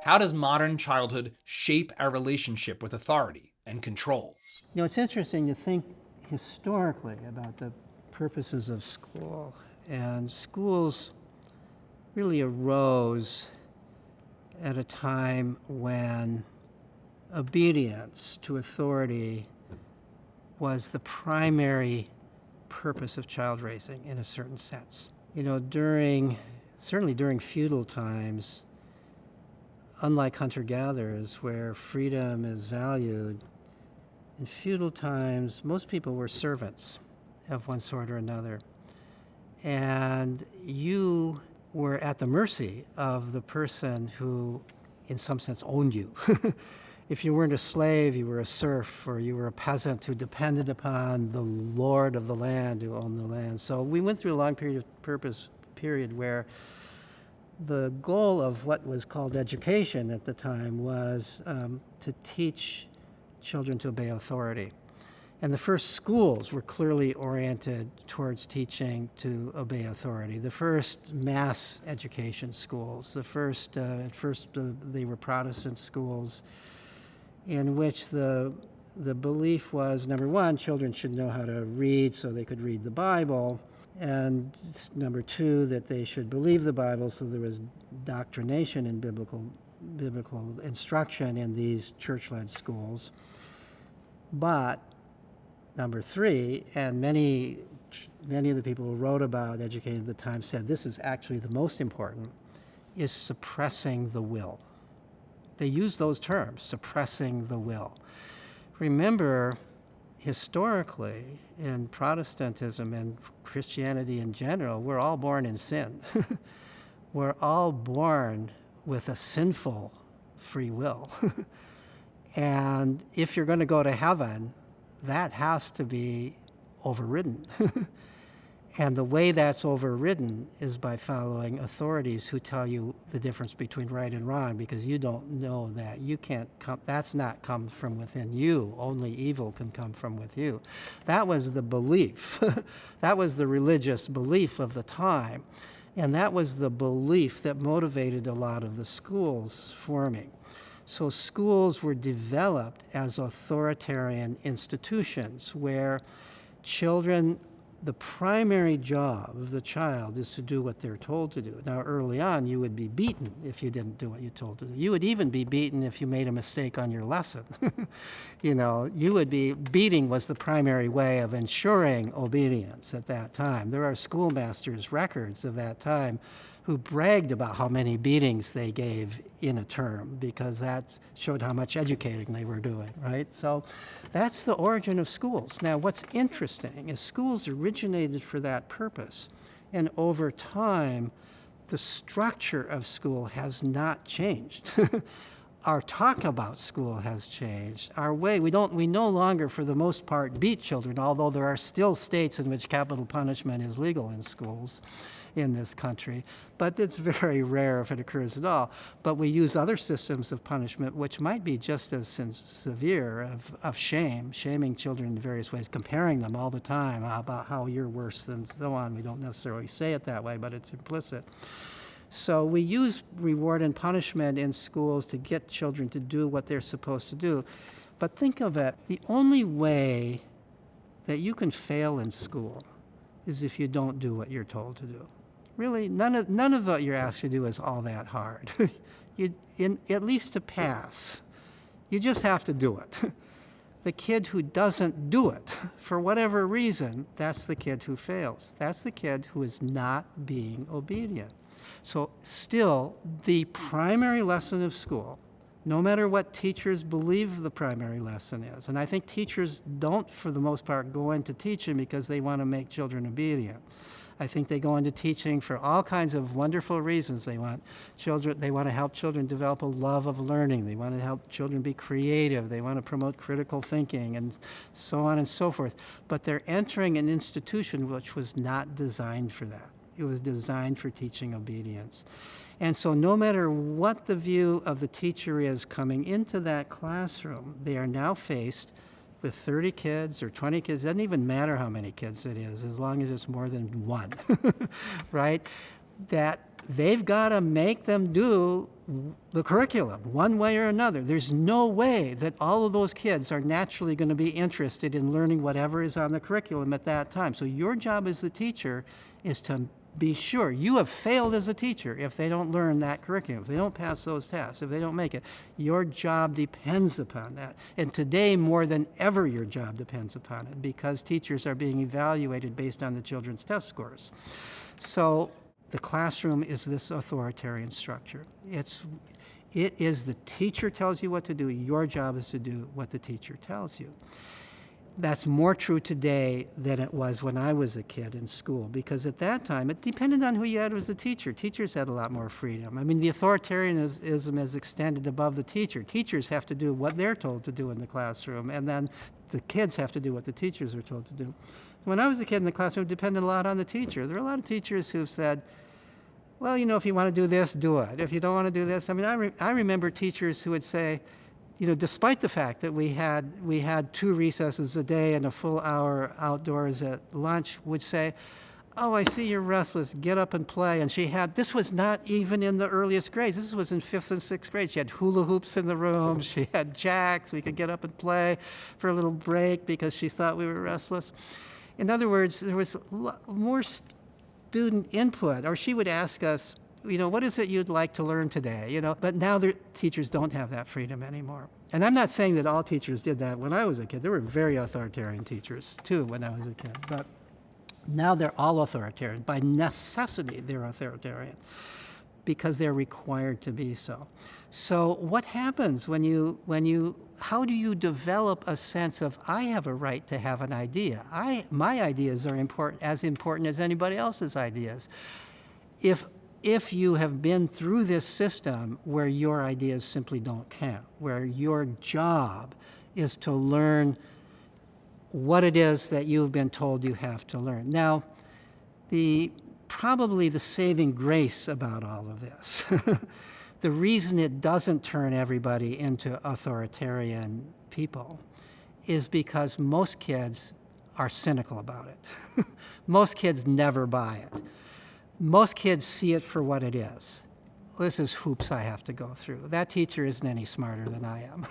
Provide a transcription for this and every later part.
How does modern childhood shape our relationship with authority and control? It's interesting to think historically about the purposes of school. And schools really arose at a time when obedience to authority was the primary purpose of child raising in a certain sense. Certainly during feudal times, unlike hunter-gatherers where freedom is valued, in feudal times, most people were servants of one sort or another. And you were at the mercy of the person who, in some sense, owned you. If you weren't a slave, you were a serf, or you were a peasant who depended upon the lord of the land who owned the land. So we went through a long period where the goal of what was called education at the time was to teach children to obey authority. And the first schools were clearly oriented towards teaching to obey authority. The first mass education schools, at first they were Protestant schools in which the belief was, number one, children should know how to read so they could read the Bible, and number two, that they should believe the Bible, so there was doctrination in biblical instruction in these church-led schools. But number three, and many of the people who wrote about educating at the time said this is actually the most important, is suppressing the will. They use those terms, suppressing the will. Remember, historically, in Protestantism and Christianity in general, we're all born in sin. We're all born with a sinful free will. And if you're going to go to heaven, that has to be overridden. And the way that's overridden is by following authorities who tell you the difference between right and wrong, because you don't know that. You can't come, that's not come from within you. Only evil can come from with you. That was the belief. That was the religious belief of the time. And that was the belief that motivated a lot of the schools forming. So schools were developed as authoritarian institutions where children, the primary job of the child is to do what they're told to do. Now, early on, you would be beaten if you didn't do what you told to do. You would even be beaten if you made a mistake on your lesson. Beating was the primary way of ensuring obedience at that time. There are schoolmasters' records of that time who bragged about how many beatings they gave in a term, because that showed how much educating they were doing, right? So that's the origin of schools. Now, what's interesting is schools originated for that purpose, and over time, the structure of school has not changed. Our talk about school has changed. Our way, we no longer, for the most part, beat children, although there are still states in which capital punishment is legal in schools in this country, but it's very rare if it occurs at all. But we use other systems of punishment which might be just as severe, of shaming children in various ways, comparing them all the time about how you're worse and so on. We don't necessarily say it that way, but it's implicit. So we use reward and punishment in schools to get children to do what they're supposed to do. But think of it, the only way that you can fail in school is if you don't do what you're told to do. Really, none of what you're asked to do is all that hard. At least to pass, you just have to do it. The kid who doesn't do it, for whatever reason, that's the kid who fails. That's the kid who is not being obedient. So still, the primary lesson of school, no matter what teachers believe the primary lesson is, and I think teachers don't, for the most part, go into teaching because they want to make children obedient. I think they go into teaching for all kinds of wonderful reasons. They want to help children develop a love of learning. They want to help children be creative. They want to promote critical thinking and so on and so forth. But they're entering an institution which was not designed for that. It was designed for teaching obedience. And so no matter what the view of the teacher is coming into that classroom, they are now faced with 30 kids or 20 kids. It doesn't even matter how many kids it is, as long as it's more than one, right? That they've got to make them do the curriculum one way or another. There's no way that all of those kids are naturally going to be interested in learning whatever is on the curriculum at that time. So your job as the teacher is to be sure you have failed as a teacher if they don't learn that curriculum, if they don't pass those tests, if they don't make it. Your job depends upon that. And today, more than ever, your job depends upon it because teachers are being evaluated based on the children's test scores. So the classroom is this authoritarian structure. It is the teacher tells you what to do. Your job is to do what the teacher tells you. That's more true today than it was when I was a kid in school, because at that time, it depended on who you had as the teacher. Teachers had a lot more freedom. I mean, the authoritarianism is extended above the teacher. Teachers have to do what they're told to do in the classroom, and then the kids have to do what the teachers are told to do. When I was a kid in the classroom, it depended a lot on the teacher. There are a lot of teachers who've said, well, you know, if you want to do this, do it. If you don't want to do this, I mean, I remember teachers who would say, you know, despite the fact that we had 2 recesses a day and a full hour outdoors at lunch, would say, oh, I see you're restless, get up and play. And this was not even in the earliest grades. This was in 5th and 6th grade. She had hula hoops in the room. She had jacks. We could get up and play for a little break because she thought we were restless. In other words, there was more student input, or she would ask us, you know, what is it you'd like to learn today? You know, but now the teachers don't have that freedom anymore. And I'm not saying that all teachers did that when I was a kid. There were very authoritarian teachers too when I was a kid. But now they're all authoritarian. By necessity, they're authoritarian because they're required to be so. So what happens how do you develop a sense of, I have a right to have an idea. My ideas are as important as anybody else's ideas. If you have been through this system where your ideas simply don't count, where your job is to learn what it is that you've been told you have to learn. Now, probably the saving grace about all of this, the reason it doesn't turn everybody into authoritarian people is because most kids are cynical about it. Most kids never buy it. Most kids see it for what it is. This is hoops I have to go through. That teacher isn't any smarter than I am.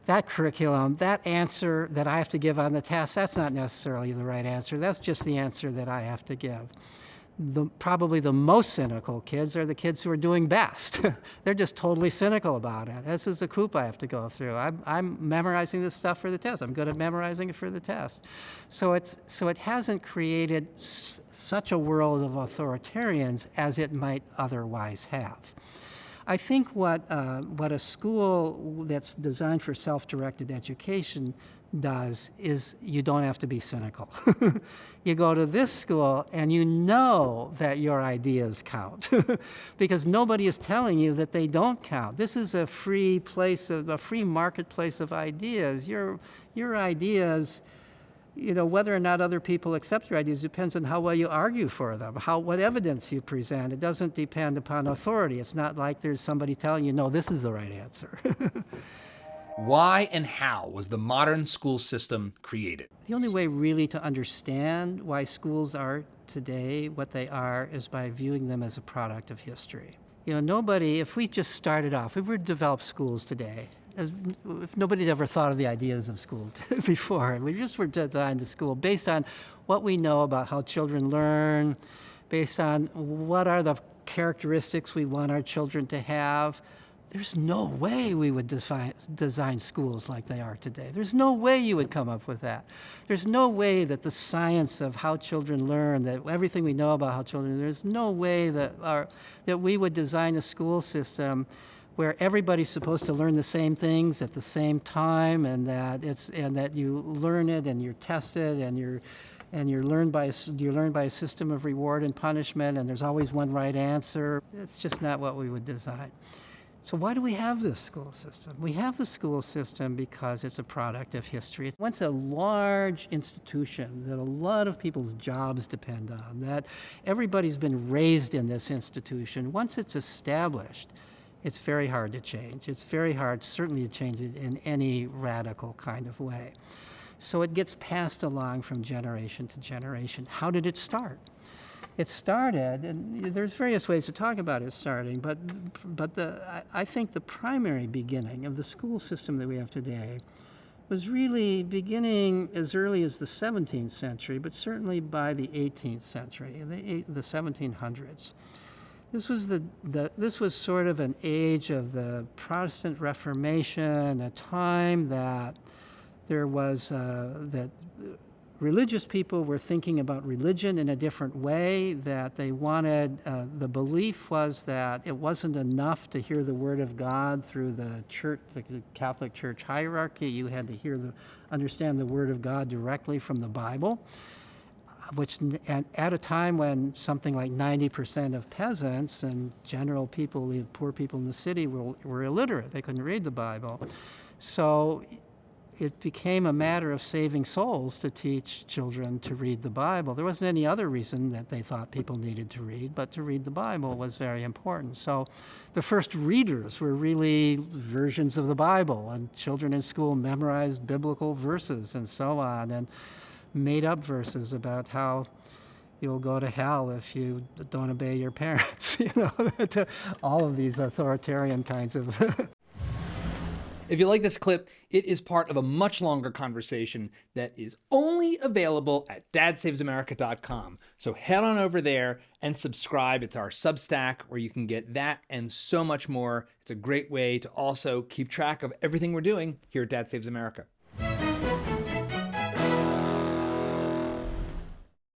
That curriculum, that answer that I have to give on the test, that's not necessarily the right answer. That's just the answer that I have to give. Probably the most cynical kids are the kids who are doing best. They're just totally cynical about it. This is the coop I have to go through. I'm memorizing this stuff for the test. I'm good at memorizing it for the test. So it hasn't created such a world of authoritarians as it might otherwise have. I think what a school that's designed for self-directed education does is you don't have to be cynical. You go to this school and you know that your ideas count because nobody is telling you that they don't count. This is a free marketplace of ideas. Your ideas, you know, whether or not other people accept your ideas depends on how well you argue for them, what evidence you present. It doesn't depend upon authority. It's not like there's somebody telling you, no, this is the right answer. Why and how was the modern school system created? The only way really to understand why schools are today what they are is by viewing them as a product of history. You know, if we just started off, if we were to develop schools today, if nobody had ever thought of the ideas of school before, and we just were designed a school based on what we know about how children learn, based on what are the characteristics we want our children to have, there's no way we would design schools like they are today. There's no way you would come up with that. There's no way that the science of how children learn, that everything we know about how children learn, there's no way that we would design a school system where everybody's supposed to learn the same things at the same time, and that you learn it and you're tested and you're learned by a system of reward and punishment, and there's always one right answer. It's just not what we would design. So why do we have this school system? We have the school system because it's a product of history. Once a large institution that a lot of people's jobs depend on, that everybody's been raised in this institution, once it's established, it's very hard to change. It's very hard, certainly, to change it in any radical kind of way. So it gets passed along from generation to generation. How did it start? It started, and there's various ways to talk about it starting, but I think the primary beginning of the school system that we have today was really beginning as early as the 17th century, but certainly by the 18th century, the 1700s. This was this was sort of an age of the Protestant Reformation, a time that there was that religious people were thinking about religion in a different way, that they wanted, the belief was that it wasn't enough to hear the word of God through the church, the Catholic Church hierarchy. You had to understand the word of God directly from the Bible, which at a time when something like 90% of peasants and general people, poor people in the city, were illiterate. They couldn't read the Bible. So it became a matter of saving souls to teach children to read the Bible. There wasn't any other reason that they thought people needed to read, but to read the Bible was very important. So the first readers were really versions of the Bible, and children in school memorized biblical verses and so on, and made up verses about how you'll go to hell if you don't obey your parents, all of these authoritarian kinds of If you like this clip, it is part of a much longer conversation that is only available at dadsavesamerica.com. So head on over there and subscribe. It's our Substack where you can get that and so much more. It's a great way to also keep track of everything we're doing here at Dad Saves America.